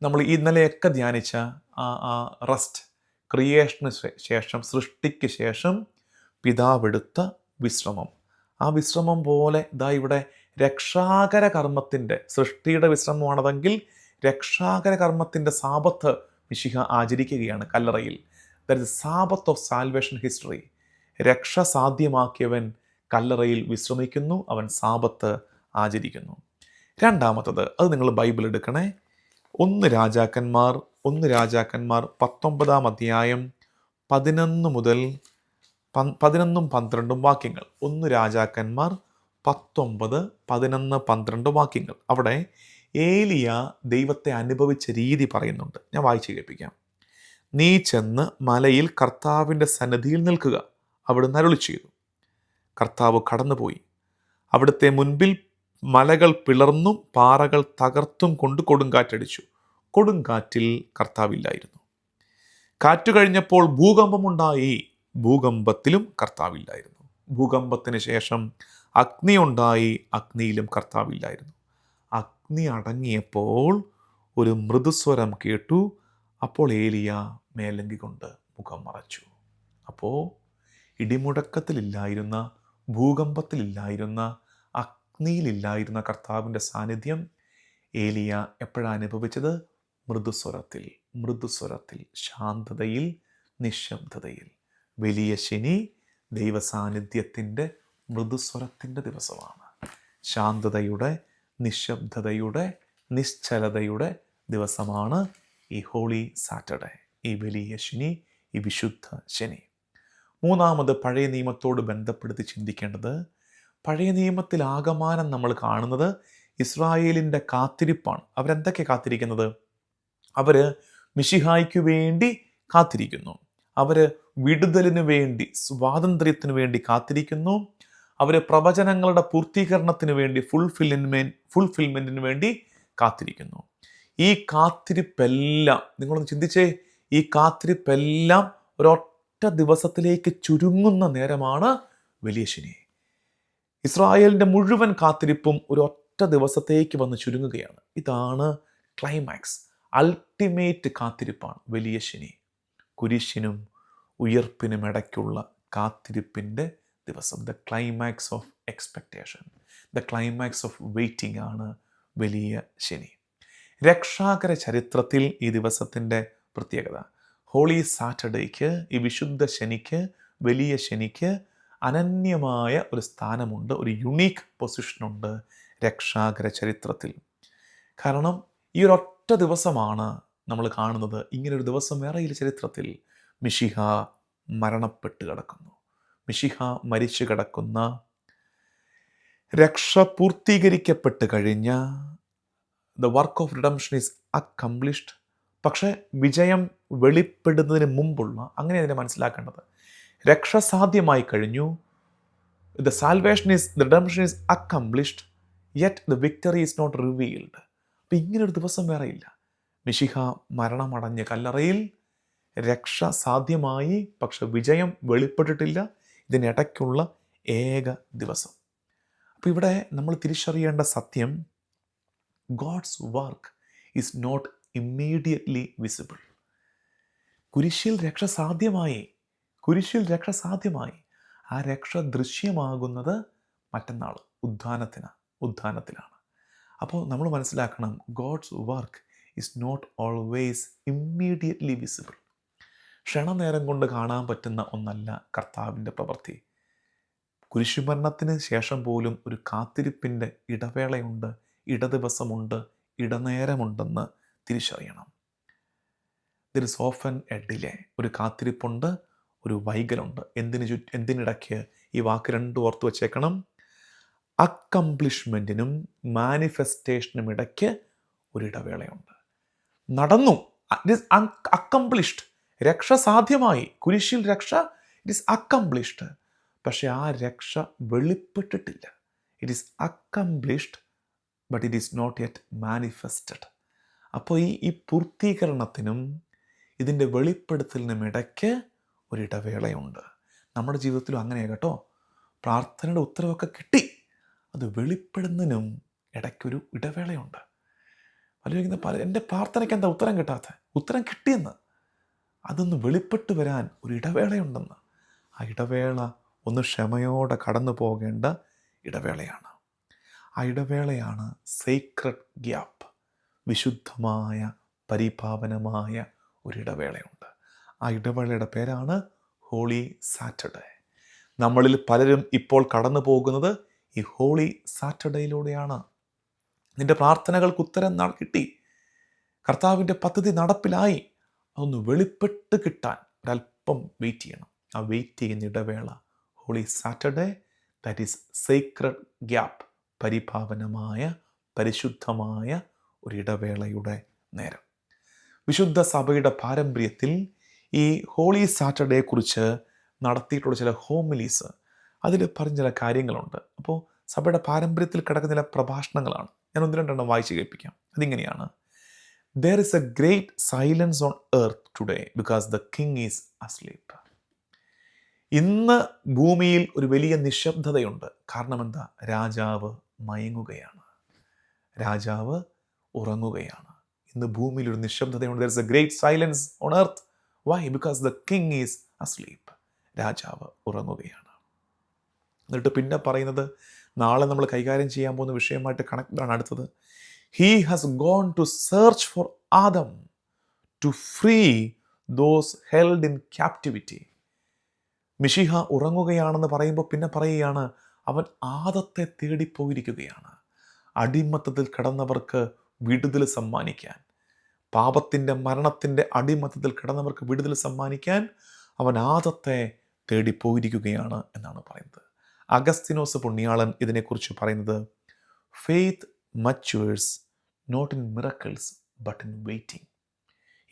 നമ്മൾ ഇന്നലെയൊക്കെ ധ്യാനിച്ച ആ റെസ്റ്റ്, ക്രിയേഷന് ശേഷം, സൃഷ്ടിക്ക് ശേഷം പിതാവെടുത്ത വിശ്രമം. ആ വിശ്രമം പോലെ ഇവിടെ രക്ഷാകര കർമ്മത്തിൻ്റെ, സൃഷ്ടിയുടെ വിശ്രമമാണതെങ്കിൽ രക്ഷാകര കർമ്മത്തിൻ്റെ സാബത്ത് മിശിഹ ആചരിക്കുകയാണ് കല്ലറയിൽ. That is Sabbath of salvation history. രക്ഷ സാധ്യമാക്കിയവൻ കല്ലറയിൽ വിശ്രമിക്കുന്നു, അവൻ സാബത്ത് ആചരിക്കുന്നു. രണ്ടാമത്തത്, അത് നിങ്ങൾ ബൈബിൾ എടുക്കണേ, 1 രാജാക്കന്മാർ 19 അധ്യായം 11 മുതൽ 11 12 വാക്യങ്ങൾ. 1 രാജാക്കന്മാർ 19, 11, 12 വാക്യങ്ങൾ. അവിടെ ഏലിയ ദൈവത്തെ അനുഭവിച്ച രീതി പറയുന്നുണ്ട്. ഞാൻ വായിച്ചു കേൾപ്പിക്കാം. നീ ചെന്ന് മലയിൽ കർത്താവിൻ്റെ സന്നിധിയിൽ നിൽക്കുക, അവിടുന്ന് അരുളി ചെയ്തു. കർത്താവ് കടന്നുപോയി. അവിടുത്തെ മുൻപിൽ മലകൾ പിളർന്നും പാറകൾ തകർത്തും കൊണ്ട് കൊടുങ്കാറ്റടിച്ചു. കൊടുങ്കാറ്റിൽ കർത്താവില്ലായിരുന്നു. കാറ്റു കഴിഞ്ഞപ്പോൾ ഭൂകമ്പമുണ്ടായി. ഭൂകമ്പത്തിലും കർത്താവില്ലായിരുന്നു. ഭൂകമ്പത്തിന് ശേഷം അഗ്നി ഉണ്ടായി. അഗ്നിയിലും കർത്താവില്ലായിരുന്നു. അഗ്നി അടങ്ങിയപ്പോൾ ഒരു മൃദുസ്വരം കേട്ടു. അപ്പോൾ ഏലിയ മേലങ്കി കൊണ്ട് മുഖം മറച്ചു. അപ്പോൾ ഇടിമുഴക്കത്തിലില്ലായിരുന്ന, ഭൂകമ്പത്തിലില്ലായിരുന്ന, അഗ്നിയിലില്ലായിരുന്ന കർത്താവിൻ്റെ സാന്നിധ്യം ഏലിയ എപ്പോഴാണ് അനുഭവിച്ചത്? മൃദുസ്വരത്തിൽ, ശാന്തതയിൽ, നിശബ്ദതയിൽ. വലിയ ശനി ദൈവസാന്നിധ്യത്തിൻ്റെ മൃദുസ്വരത്തിൻ്റെ ദിവസമാണ്. ശാന്തതയുടെ, നിശബ്ദതയുടെ, നിശ്ചലതയുടെ ദിവസമാണ് ഈ ഹോളി സാറ്റർഡേ, ഈ വലിയ ശനി, ഈ വിശുദ്ധ ശനി. മൂന്നാമത്, പഴയ നിയമത്തോട് ബന്ധപ്പെടുത്തി ചിന്തിക്കേണ്ടത്, പഴയ നിയമത്തിൽ ആകമാനം നമ്മൾ കാണുന്നത് ഇസ്രായേലിൻ്റെ കാത്തിരിപ്പാണ്. അവരെന്തൊക്കെ കാത്തിരിക്കുന്നത്? അവർ മിശിഹായ്ക്ക് വേണ്ടി കാത്തിരിക്കുന്നു. അവർ വിടുതലിന് വേണ്ടി, സ്വാതന്ത്ര്യത്തിന് വേണ്ടി കാത്തിരിക്കുന്നു. അവർ പ്രവചനങ്ങളുടെ പൂർത്തീകരണത്തിന് വേണ്ടി, ഫുൾഫിൽമെൻറ്റിന് വേണ്ടി കാത്തിരിക്കുന്നു. ഈ കാത്തിരിപ്പെല്ലാം, നിങ്ങളൊന്ന് ചിന്തിച്ചേ, ഈ കാത്തിരിപ്പെല്ലാം ഒരൊറ്റ ദിവസത്തിലേക്ക് ചുരുങ്ങുന്ന നേരമാണ് വലിയ ശനി. ഇസ്രായേലിൻ്റെ മുഴുവൻ കാത്തിരിപ്പും ഒരൊറ്റ ദിവസത്തേക്ക് വന്ന് ചുരുങ്ങുകയാണ്. ഇതാണ് ക്ലൈമാക്സ്, അൾട്ടിമേറ്റ് കാത്തിരിപ്പാണ് വലിയ ശനി. കുരിശിനും ഉയർപ്പിനും ഇടയ്ക്കുള്ള കാത്തിരിപ്പിൻ്റെ ദിവസം, the climax of expectation, the climax of waiting ആണ് വലിയ ശനി. രക്ഷാകര ചരിത്രത്തിൽ ഈ ദിവസത്തിൻ്റെ പ്രത്യേകത, ഹോളി സാറ്റർഡേക്ക്, ഈ വിശുദ്ധ ശനിക്ക്, വലിയ ശനിക്ക് അനന്യമായ ഒരു സ്ഥാനമുണ്ട്, ഒരു യുണീക്ക് പൊസിഷനുണ്ട് രക്ഷാകര ചരിത്രത്തിൽ. കാരണം ഈ ഒരൊറ്റ ദിവസമാണ് നമ്മൾ കാണുന്നത്. ഇങ്ങനൊരു ദിവസം വേറെയില്ല ചരിത്രത്തിൽ. മിശിഹ മരണപ്പെട്ട് കിടക്കുന്നു. മിശിഹ മരിച്ചു കിടക്കുന്ന, രക്ഷ പൂർത്തീകരിക്കപ്പെട്ട് കഴിഞ്ഞ, the work of redemption is accomplished. പക്ഷേ വിജയം വെളിപ്പെടുന്നതിന് മുമ്പുള്ള, അങ്ങനെ അതിനെ മനസ്സിലാക്കേണ്ടത്, രക്ഷ സാധ്യമായി കഴിഞ്ഞു. The salvation is, the redemption is accomplished, yet the victory is not revealed. അപ്പം ഇങ്ങനൊരു ദിവസം വേറെയില്ല. മിശിഹ മരണമടഞ്ഞ കല്ലറയിൽ രക്ഷ സാധ്യമായി, പക്ഷെ വിജയം വെളിപ്പെട്ടിട്ടില്ല. ഇതിനിടയ്ക്കുള്ള ഏക ദിവസം. അപ്പോൾ ഇവിടെ നമ്മൾ തിരിച്ചറിയേണ്ട സത്യം, God's work is not immediately visible. കുരിശിൽ രക്ഷ സാധ്യമായി, കുരിശിൽ രക്ഷ സാധ്യമായി. ആ രക്ഷ ദൃശ്യമാകുന്നത് മറ്റന്നാൾ ഉദ്ധാനത്തിലാണ്. അപ്പോൾ നമ്മൾ മനസ്സിലാക്കണം, God's work is not always immediately visible. ക്ഷണനേരം കൊണ്ട് കാണാൻ പറ്റുന്ന ഒന്നല്ല കർത്താവിൻ്റെ പ്രവൃത്തി. കുരിശുമരണത്തിന് ശേഷം പോലും ഒരു കാത്തിരിപ്പിൻ്റെ ഇടവേളയുണ്ട്, ഇടദിവസമുണ്ട്, ഇടനേരമുണ്ടെന്ന് തിരിച്ചറിയണം. Their is often A delay. ഒരു കാത്തിരിപ്പുണ്ട്, ഒരു വൈകലുണ്ട്. എന്തിനിടയ്ക്ക്? ഈ വാക്ക് രണ്ടും ഓർത്ത് വച്ചേക്കണം. അക്കംപ്ലിഷ്മെൻറ്റിനും മാനിഫെസ്റ്റേഷനും ഇടയ്ക്ക് ഒരിടവേളയുണ്ട്. നടന്നു, ഇറ്റ് ഈസ് അക്കംപ്ലിഷ്ഡ്. രക്ഷ സാധ്യമായി, കുരിശിൽ രക്ഷ, ഇറ്റ് ഈസ് അക്കംപ്ലിഷ്ഡ്. പക്ഷെ ആ രക്ഷ വെളിപ്പെട്ടിട്ടില്ല. It is accomplished but it is not yet manifested. അപ്പോൾ ഈ പൂർത്തീകരണത്തിനും ഇതിൻ്റെ വെളിപ്പെടുത്തലിനും ഇടയ്ക്ക് ഒരിടവേളയുണ്ട്. നമ്മുടെ ജീവിതത്തിലും അങ്ങനെയാണ് കേട്ടോ. പ്രാർത്ഥനയുടെ ഉത്തരവൊക്കെ കിട്ടി, അത് വെളിപ്പെടുന്നതിനും ഇടയ്ക്കൊരു ഇടവേളയുണ്ട്. എൻ്റെ പ്രാർത്ഥനയ്ക്ക് എന്താ ഉത്തരം കിട്ടാത്ത? ഉത്തരം കിട്ടിയെന്ന്, അതൊന്ന് വെളിപ്പെട്ട് വരാൻ ഒരു ഇടവേളയുണ്ടെന്ന്. ആ ഇടവേള ഒന്ന് ക്ഷമയോടെ കടന്നു പോകേണ്ട ഇടവേളയാണ്. ആ ഇടവേളയാണ് സീക്രട്ട് ഗ്യാപ്പ്, വിശുദ്ധമായ, പരിപാവനമായ ഒരിടവേളയുണ്ട്. ആ ഇടവേളയുടെ പേരാണ് ഹോളി സാറ്റർഡേ. നമ്മളിൽ പലരും ഇപ്പോൾ കടന്നു പോകുന്നത് ഈ ഹോളി സാറ്റർഡേയിലൂടെയാണ്. നിന്റെ പ്രാർത്ഥനകൾക്ക് ഉത്തരം കിട്ടി, കർത്താവിൻ്റെ പദ്ധതി നടപ്പിലായി. അതൊന്ന് വെളിപ്പെട്ട് കിട്ടാൻ ഒരല്പം വെയിറ്റ് ചെയ്യണം. ആ വെയിറ്റ് ചെയ്യുന്ന ഇടവേള holy Saturday, that is secret gap, പരിപാവനമായ പരിശുദ്ധമായ ഒരു ഇടവേളയുടെ നേരം. വിശുദ്ധ സഭയുടെ പാരമ്പര്യത്തിൽ ഈ ഹോളി സാറ്റർഡേയെക്കുറിച്ച് നടത്തിയിട്ടുള്ള ചില ഹോമിലീസ്, അതിൽ പറഞ്ഞ ചില കാര്യങ്ങളുണ്ട്. അപ്പോൾ സഭയുടെ പാരമ്പര്യത്തിൽ കിടക്കുന്ന ചില പ്രഭാഷണങ്ങളാണ്. ഞാൻ 1-2 വായിച്ച് കേൾപ്പിക്കാം. അതിങ്ങനെയാണ്: There is a great silence on earth today because the king is asleep. ഇന്ന് ഭൂമിയിൽ ഒരു വലിയ നിശബ്ദതയുണ്ട്. കാരണം എന്താ? രാജാവ് മയങ്ങുകയാണ്, രാജാവ് ഉറങ്ങുകയാണ്. ഇന്ന് ഭൂമിയിൽ ഒരു നിശബ്ദതയുണ്ട്. There is a great silence on earth. Why? Because the king is asleep. രാജാവ് ഉറങ്ങുകയാണ്. എന്നിട്ട് പിന്നെ പറയുന്നത്, നാളെ നമ്മൾ കൈകാര്യം ചെയ്യാൻ പോകുന്ന വിഷയമായിട്ട് കണക്റ്റാണ് അടുത്തത്. He has gone to search for Adam to free those held in captivity. മിശിഹ ഉറങ്ങുകയാണെന്ന് പറയുമ്പോൾ പിന്നെ പറയുകയാണ്, അവൻ ആദത്തെ തേടിപ്പോയിരിക്കുകയാണ്. അടിമത്തത്തിൽ കിടന്നവർക്ക് വിടുതൽ സമ്മാനിക്കാൻ, പാപത്തിൻ്റെ മരണത്തിൻ്റെ അടിമത്തത്തിൽ കിടന്നവർക്ക് വിടുതൽ സമ്മാനിക്കാൻ അവൻ ആദത്തെ തേടിപ്പോയിരിക്കുകയാണ് എന്നാണ് പറയുന്നത്. അഗസ്തിനോസ് പുണ്യാളൻ ഇതിനെക്കുറിച്ച് പറയുന്നത്, faith matures not in miracles but in waiting.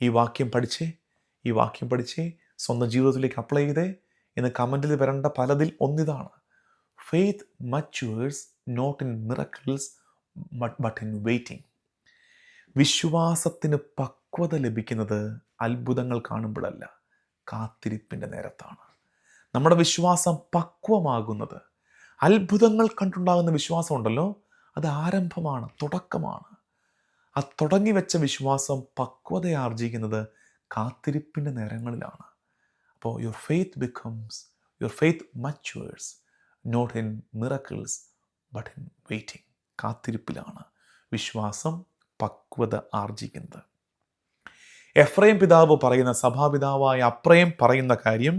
ഈ വാക്യം പഠിച്ചേ സ്വന്തം ജീവിതത്തിലേക്ക് അപ്ലൈ ചെയ്തേ. ഇന്ന് കമൻറ്റിൽ വരേണ്ട പലതിൽ ഒന്നിതാണ്: faith matures not in miracles but in waiting. വിശ്വാസത്തിന് പക്വത ലഭിക്കുന്നത് അത്ഭുതങ്ങൾ കാണുമ്പോഴല്ല, കാത്തിരിപ്പിൻ്റെ നേരത്താണ്. നമ്മുടെ വിശ്വാസം പക്വമാകുന്നത്, അത്ഭുതങ്ങൾ കണ്ടുണ്ടാകുന്ന വിശ്വാസം ഉണ്ടല്ലോ, അത് ആരംഭമാണ്, തുടക്കമാണ്. ആ തുടങ്ങി വെച്ച വിശ്വാസം പക്വതയാർജിക്കുന്നത് കാത്തിരിപ്പിൻ്റെ നേരങ്ങളിലാണ്. അപ്പോൾ your faith matures not in miracles but in waiting. കാത്തിരിപ്പിലാണ് വിശ്വാസം പക്വത ആർജിക്കുന്നത്. എഫ്രൈം പിതാവ് പറയുന്ന, സഭാപിതാവായ അപ്രയം പറയുന്ന കാര്യം,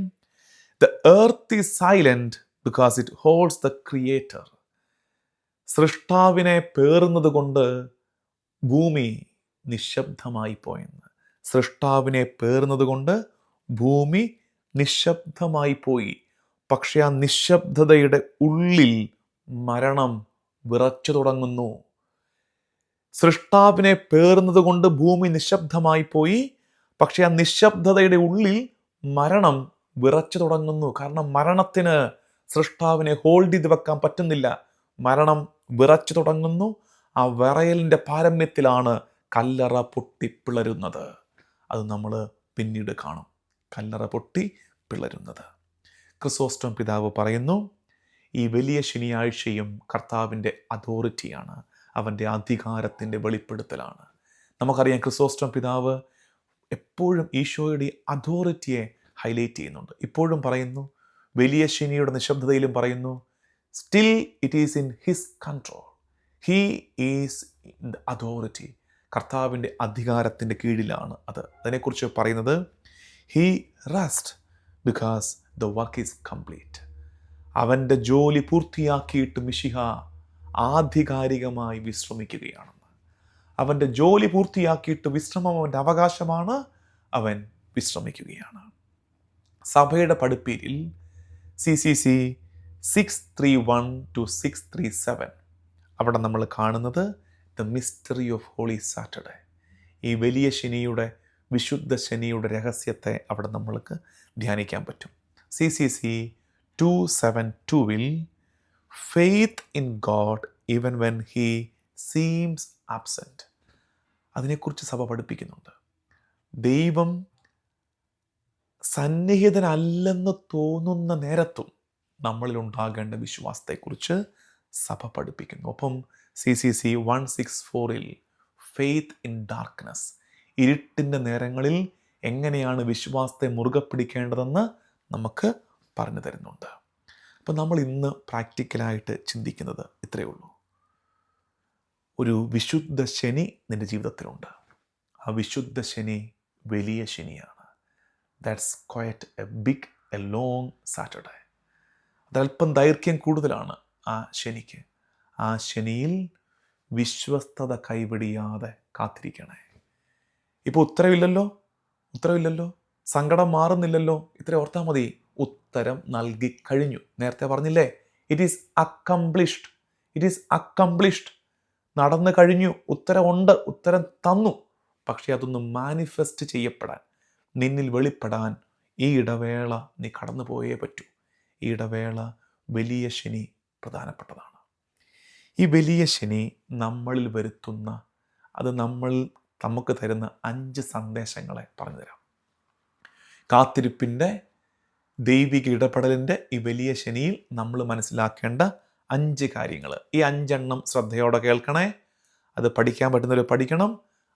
the earth is silent because it holds the creator. സൃഷ്ടാവിനെ പേറുന്നത് കൊണ്ട് ഭൂമി നിശബ്ദമായി പോയെന്ന്. സൃഷ്ടാവിനെ പേറുന്നത് കൊണ്ട് ഭൂമി നിശബ്ദമായി പോയി. പക്ഷെ ആ നിശബ്ദതയുടെ ഉള്ളിൽ മരണം വിറച്ചു തുടങ്ങുന്നു. സൃഷ്ടാവിനെ പേറുന്നത് കൊണ്ട് ഭൂമി നിശബ്ദമായി പോയി, പക്ഷെ ആ നിശബ്ദതയുടെ ഉള്ളിൽ മരണം വിറച്ചു തുടങ്ങുന്നു. കാരണം മരണത്തിന് സൃഷ്ടാവിനെ ഹോൾഡ് ചെയ്ത് വെക്കാൻ പറ്റുന്നില്ല. മരണം വിറച്ചു തുടങ്ങുന്നു. ആ വിറയലിൻ്റെ പാരമ്യത്തിലാണ് കല്ലറ പൊട്ടി പിളരുന്നത്. അത് നമ്മൾ പിന്നീട് കാണും, കല്ലറ പൊട്ടി പിളരുന്നത്. ക്രിസോസ്റ്റം പിതാവ് പറയുന്നു, ഈ വലിയ ശനിയാഴ്ചയും കർത്താവിൻ്റെ അതോറിറ്റിയാണ്, അവൻ്റെ അധികാരത്തിൻ്റെ വെളിപ്പെടുത്തലാണ്. നമുക്കറിയാം, ക്രിസോസ്റ്റം പിതാവ് എപ്പോഴും ഈശോയുടെ അതോറിറ്റിയെ ഹൈലൈറ്റ് ചെയ്യുന്നുണ്ട്. ഇപ്പോഴും പറയുന്നു, വലിയ ശനിയുടെ നിശബ്ദതയിലും പറയുന്നു, still it is in his control, he is in the authority. കർത്താവിൻ്റെ അധികാരത്തിൻ്റെ കീഴിലാണ് അത്. അതിനെക്കുറിച്ച് പറയുന്നത്, he rest because the work is complete. അവൻ്റെ ജോലി പൂർത്തിയാക്കിയിട്ട് മിശിഹ ആധികാരികമായി വിശ്രമിക്കുകയാണെന്ന്. അവൻ്റെ ജോലി പൂർത്തിയാക്കിയിട്ട് വിശ്രമം അവൻ്റെ അവകാശമാണ്, അവൻ വിശ്രമിക്കുകയാണ്. സഭയുടെ പഠിപ്പീരിൽ CCC 631 to 637 അവിടെ നമ്മൾ കാണുന്നത് the mystery of holy Saturday. ഈ വലിയ ശനിയുടെ, വിശുദ്ധ ശനിയുടെ രഹസ്യത്തെ അവിടെ നമ്മൾക്ക് ധ്യാനിക്കാൻ പറ്റും. CCC 272 faith in God even when he seems absent. അതിനെക്കുറിച്ച് സഭ പഠിപ്പിക്കുന്നുണ്ട്. ദൈവം സന്നിഹിതനല്ലെന്ന് തോന്നുന്ന നേരത്തും നമ്മളിൽ ഉണ്ടാകേണ്ട വിശ്വാസത്തെക്കുറിച്ച് സഭ പഠിപ്പിക്കുന്നു. ഒപ്പം CCC 164 ഫെയ്ത്ത് ഇൻ ഡാർക്ക്നെസ്, ഇരുട്ടിൻ്റെ നേരങ്ങളിൽ എങ്ങനെയാണ് വിശ്വാസത്തെ മുറുകെ പിടിക്കേണ്ടതെന്ന് നമുക്ക് പറഞ്ഞു തരുന്നുണ്ട്. അപ്പോൾ നമ്മൾ ഇന്ന് പ്രാക്ടിക്കലായിട്ട് ചിന്തിക്കുന്നത് ഇത്രയേ ഉള്ളൂ. ഒരു വിശുദ്ധ ശനി നിൻ്റെ ജീവിതത്തിലുണ്ട്. ആ വിശുദ്ധ ശനി വലിയ ശനിയാണ്. That's quite a big a long Saturday. അതല്പം ദൈർഘ്യം കൂടുതലാണ് ആ ശനിക്ക്. ആ ശനിയിൽ വിശ്വസ്തത കൈവിടിയാതെ കാത്തിരിക്കണേ. ഇപ്പോൾ ഉത്തരവില്ലല്ലോ, സങ്കടം മാറുന്നില്ലല്ലോ. ഇത്ര ഓർത്താൽ മതി, ഉത്തരം നൽകി കഴിഞ്ഞു. നേരത്തെ പറഞ്ഞില്ലേ, ഇറ്റ് ഈസ് അക്കംപ്ലിഷ്ഡ്. നടന്നു കഴിഞ്ഞു. ഉത്തരമുണ്ട്, ഉത്തരം തന്നു. പക്ഷെ അതൊന്ന് മാനിഫെസ്റ്റ് ചെയ്യപ്പെടാൻ, നിന്നിൽ വെളിപ്പെടാൻ ഈ ഇടവേള നീ കടന്നു പോയേ പറ്റൂ. ഈ ഇടവേള വലിയ ശനി പ്രധാനപ്പെട്ടതാണ്. ഈ വലിയ ശനി നമ്മളിൽ വരുത്തുന്ന, അത് നമുക്ക് തരുന്ന 5 സന്ദേശങ്ങളെ പറഞ്ഞു തരാം. കാത്തിരിപ്പിൻ്റെ ദൈവിക ഇടപെടലിൻ്റെ ഈ വലിയ ശനിയിൽ നമ്മൾ മനസ്സിലാക്കേണ്ട 5 കാര്യങ്ങൾ. ഈ 5 എണ്ണം ശ്രദ്ധയോടെ കേൾക്കണേ. അത് പഠിക്കാൻ പറ്റുന്നവർ പഠിക്കണം.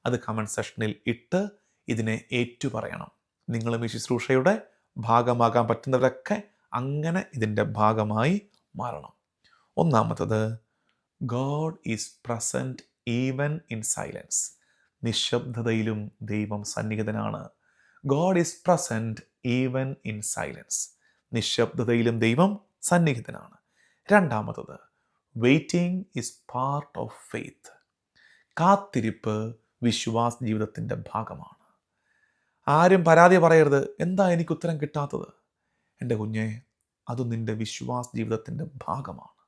അത് കമൻറ്റ് സെക്ഷനിൽ ഇട്ട് ഇതിനെ ഏറ്റുപറയണം. നിങ്ങളും ഈ ശുശ്രൂഷയുടെ ഭാഗമാകാൻ പറ്റുന്നവരൊക്കെ അങ്ങനെ ഇതിൻ്റെ ഭാഗമായി മാറണം. ഒന്നാമത്തത്, God is present even in silence. നിശബ്ദതയിലും ദൈവം സന്നിഹിതനാണ്. God is present even in silence. നിശബ്ദതയിലും ദൈവം സന്നിഹിതനാണ്. രണ്ടാമത്തത്, waiting is part of faith. കാത്തിരിപ്പ് വിശ്വാസ ജീവിതത്തിൻ്റെ ഭാഗമാണ്. ആരും പരാതി പറയരുത്, എന്താ എനിക്ക് ഉത്തരം കിട്ടാത്തത്? എൻ്റെ കുഞ്ഞെ, അത് നിൻ്റെ വിശ്വാസ ജീവിതത്തിൻ്റെ ഭാഗമാണ്.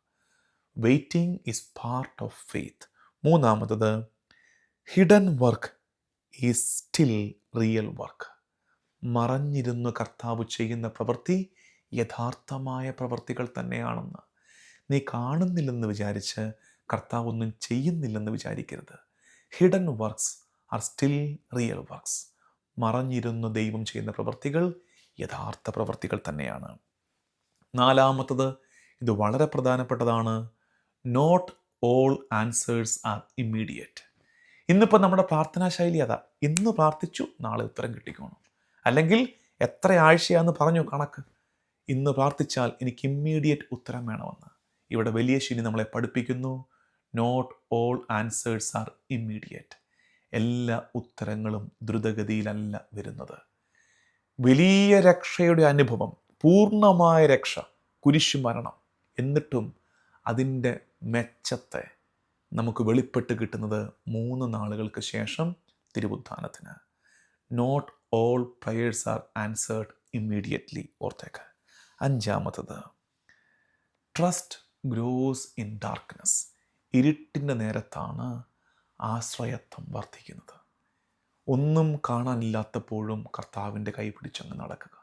Waiting is part of faith. മൂന്നാമത്തത്, hidden work is still real work. മറഞ്ഞിരുന്ന് കർത്താവ് ചെയ്യുന്ന പ്രവൃത്തി യഥാർത്ഥമായ പ്രവൃത്തികൾ തന്നെയാണെന്ന്. നീ കാണുന്നില്ലെന്ന് വിചാരിച്ച് കർത്താവ് ഒന്നും ചെയ്യുന്നില്ലെന്ന് വിചാരിക്കരുത്. Hidden works are still real works. മറഞ്ഞിരുന്ന് ദൈവം ചെയ്യുന്ന പ്രവൃത്തികൾ യഥാർത്ഥ പ്രവൃത്തികൾ തന്നെയാണ്. നാലാമത്തത്, ഇത് വളരെ പ്രധാനപ്പെട്ടതാണ്, not all answers are immediate. ഇന്നിപ്പോൾ നമ്മുടെ പ്രാർത്ഥനാ ശൈലി അതാ, ഇന്ന് പ്രാർത്ഥിച്ചു നാളെ ഉത്തരം കിട്ടിക്കോണം, അല്ലെങ്കിൽ എത്ര ആഴ്ചയാണെന്ന് പറഞ്ഞു കണക്ക്. ഇന്ന് പ്രാർത്ഥിച്ചാൽ എനിക്ക് ഇമ്മീഡിയറ്റ് ഉത്തരം വേണമെന്ന്. ഇവിടെ വലിയ ശനി നമ്മളെ പഠിപ്പിക്കുന്നു, not all answers are immediate. എല്ലാ ഉത്തരങ്ങളും ദ്രുതഗതിയിലല്ല വരുന്നത്. വലിയ രക്ഷയുടെ അനുഭവം, പൂർണ്ണമായ രക്ഷ, കുരിശുമരണം, എന്നിട്ടും അതിൻ്റെ മെച്ചത്തെ നമുക്ക് വെളിപ്പെട്ട് കിട്ടുന്നത് 3 നാളുകൾക്ക് ശേഷം തിരുവുത്ഥാനത്തിന്. Not all prayers are answered immediately. ഓർത്തേക്ക്. അഞ്ചാമത്തത്, ട്രസ്റ്റ് ഗ്രോസ് ഇൻ ഡാർക്ക്നെസ്. ഇരുട്ടിൻ്റെ നേരത്താണ് ആശ്രയത്വം വർദ്ധിക്കുന്നത്. ഒന്നും കാണാനില്ലാത്തപ്പോഴും കർത്താവിൻ്റെ കൈ പിടിച്ചങ്ങ് നടക്കുക.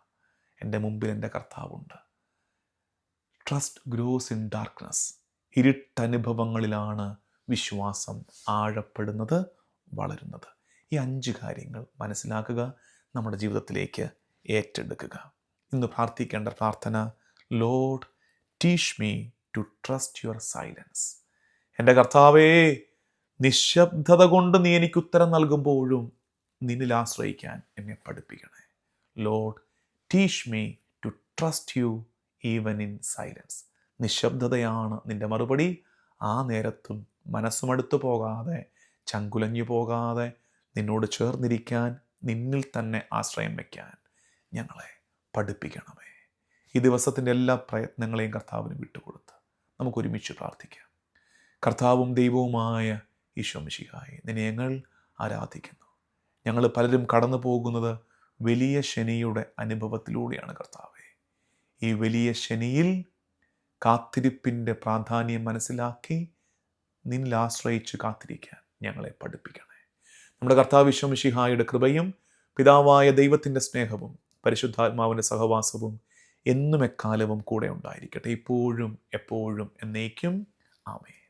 എൻ്റെ മുമ്പിൽ എൻ്റെ കർത്താവുണ്ട്. Trust grows in darkness. ഇരുട്ടനുഭവങ്ങളിലാണ് വിശ്വാസം ആഴപ്പെടുന്നത്, വളരുന്നത്. ഈ 5 കാര്യങ്ങൾ മനസ്സിലാക്കുക, നമ്മുടെ ജീവിതത്തിലേക്ക് ഏറ്റെടുക്കുക. ഇന്ന് പ്രാർത്ഥിക്കേണ്ട പ്രാർത്ഥന, Lord teach me to trust your silence. എൻ്റെ കർത്താവേ, നിശബ്ദത കൊണ്ട് നീ എനിക്ക് ഉത്തരം നൽകുമ്പോഴും നിന്നിൽ ആശ്രയിക്കാൻ എന്നെ പഠിപ്പിക്കണേ. Lord teach me to trust you even in silence. നിശബ്ദതയാണ് നിൻ്റെ മറുപടി. ആ നേരത്തും മനസ്സുമടുത്തു പോകാതെ, ചങ്കുലഞ്ഞു പോകാതെ, നിന്നോട് ചേർന്നിരിക്കാൻ, നിന്നിൽ തന്നെ ആശ്രയം വയ്ക്കാൻ ഞങ്ങളെ പഠിപ്പിക്കണമേ. ഈ ദിവസത്തിൻ്റെ എല്ലാ പ്രയത്നങ്ങളെയും കർത്താവിന് വിട്ടുകൊടുത്ത് നമുക്കൊരുമിച്ച് പ്രാർത്ഥിക്കാം. കർത്താവും ദൈവവുമായ ഈശോ മിശിഹായെ, നിന്നെ ഞങ്ങൾ ആരാധിക്കുന്നു. ഞങ്ങൾ പലരും കടന്നു പോകുന്നത് വലിയ ശനിയുടെ അനുഭവത്തിലൂടെയാണ് കർത്താവേ. ഈ വലിയ ശനിയിൽ കാത്തിരിപ്പിൻ്റെ പ്രാധാന്യം മനസ്സിലാക്കി നിന്നിൽ ആശ്രയിച്ച് കാത്തിരിക്കാൻ ഞങ്ങളെ പഠിപ്പിക്കണേ. നമ്മുടെ കർത്താവ് ഈശോ മിശിഹായുടെ കൃപയും പിതാവായ ദൈവത്തിൻ്റെ സ്നേഹവും പരിശുദ്ധാത്മാവിൻ്റെ സഹവാസവും എന്നും എക്കാലവും കൂടെ ഉണ്ടായിരിക്കട്ടെ, ഇപ്പോഴും എപ്പോഴും എന്നേക്കും. ആമേൻ.